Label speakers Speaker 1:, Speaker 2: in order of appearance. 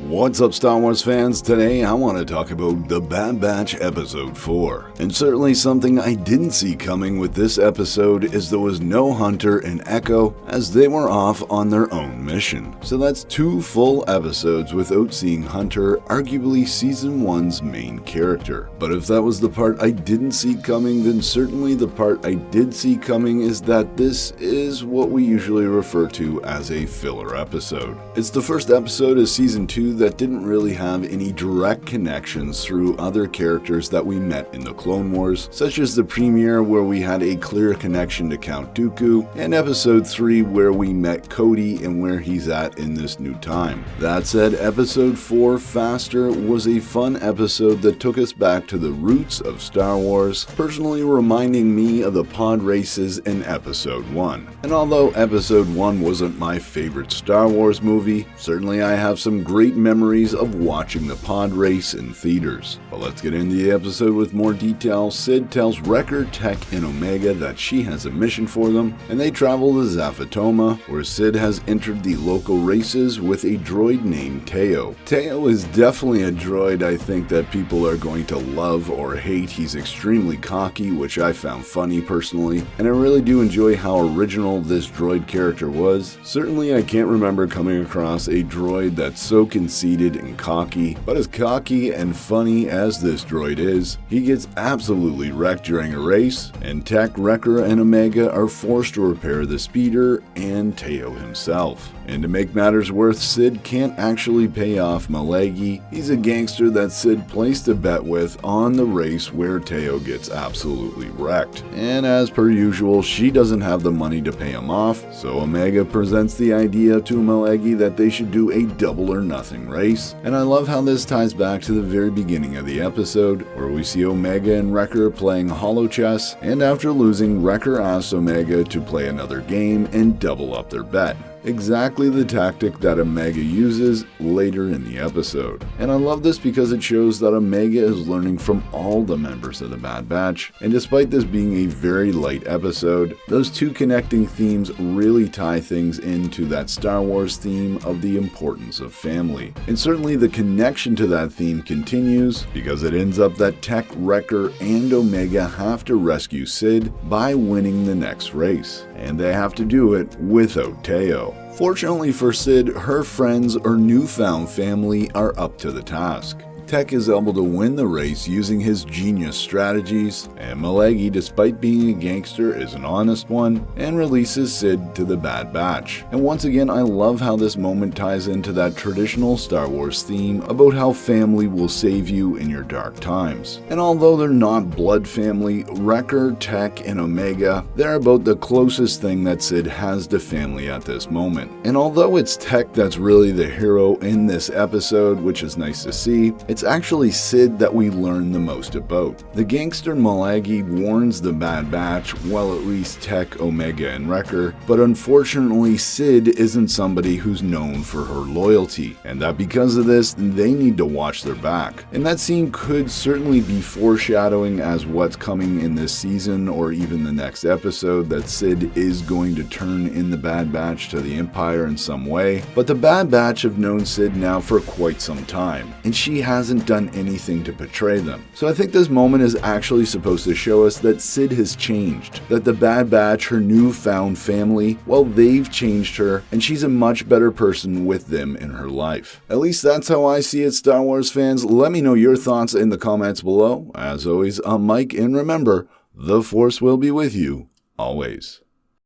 Speaker 1: What's up, Star Wars fans? Today I want to talk about The Bad Batch Episode 4. And certainly something I didn't see coming with this episode is there was no Hunter and Echo, as they were off on their own mission. So that's 2 full episodes without seeing Hunter, arguably Season 1's main character. But if that was the part I didn't see coming, then certainly the part I did see coming is that this is what we usually refer to as a filler episode. It's the first episode of Season 2 that didn't really have any direct connections through other characters that we met in the Clone Wars, such as the premiere where we had a clear connection to Count Dooku, and Episode 3 where we met Cody and where he's at in this new time. That said, Episode 4, Faster, was a fun episode that took us back to the roots of Star Wars, personally reminding me of the pod races in Episode 1. And although Episode 1 wasn't my favorite Star Wars movie, certainly I have some great memories of watching the pod race in theaters. But let's get into the episode with more detail. Sid tells Wrecker, Tech, and Omega that she has a mission for them, and they travel to Zaphatoma, where Sid has entered the local races with a droid named Teo. Teo is definitely a droid I think that people are going to love or hate. He's extremely cocky, which I found funny personally, and I really do enjoy how original this droid character was. Certainly I can't remember coming across a droid that's so conceited and cocky, but as cocky and funny as this droid is, he gets absolutely wrecked during a race, and Tech, Wrecker, and Omega are forced to repair the speeder and Teo himself. And to make matters worse, Sid can't actually pay off Malagi. He's a gangster that Sid placed a bet with on the race where Teo gets absolutely wrecked. And as per usual, she doesn't have the money to pay him off, so Omega presents the idea to Malagi that they should do a double or nothing race. And I love how this ties back to the very beginning of the episode, where we see Omega and Wrecker playing holo chess, and after losing, Wrecker asks Omega to play another game and double up their bet. Exactly the tactic that Omega uses later in the episode. And I love this because it shows that Omega is learning from all the members of the Bad Batch, and despite this being a very light episode, those 2 connecting themes really tie things into that Star Wars theme of the importance of family. And certainly the connection to that theme continues, because it ends up that Tech, Wrecker, and Omega have to rescue Sid by winning the next race, and they have to do it without Teo. Fortunately for Sid, her friends or newfound family are up to the task. Tech is able to win the race using his genius strategies, and Malagi, despite being a gangster, is an honest one and releases Sid to the Bad Batch. And once again, I love how this moment ties into that traditional Star Wars theme about how family will save you in your dark times. And although they're not blood family, Wrecker, Tech, and Omega, they're about the closest thing that Sid has to family at this moment. And although it's Tech that's really the hero in this episode, which is nice to see, it's actually Sid that we learn the most about. The gangster Malagi warns the Bad Batch, well, at least Tech, Omega, and Wrecker, but unfortunately Sid isn't somebody who's known for her loyalty, and that because of this, they need to watch their back. And that scene could certainly be foreshadowing as what's coming in this season or even the next episode, that Sid is going to turn in the Bad Batch to the Empire in some way. But the Bad Batch have known Sid now for quite some time, and she hasn't done anything to betray them. So I think this moment is actually supposed to show us that Sid has changed, that the Bad Batch, her newfound family, well, they've changed her, and she's a much better person with them in her life. At least that's how I see it, Star Wars fans. Let me know your thoughts in the comments below. As always, I'm Mike, and remember, the Force will be with you always.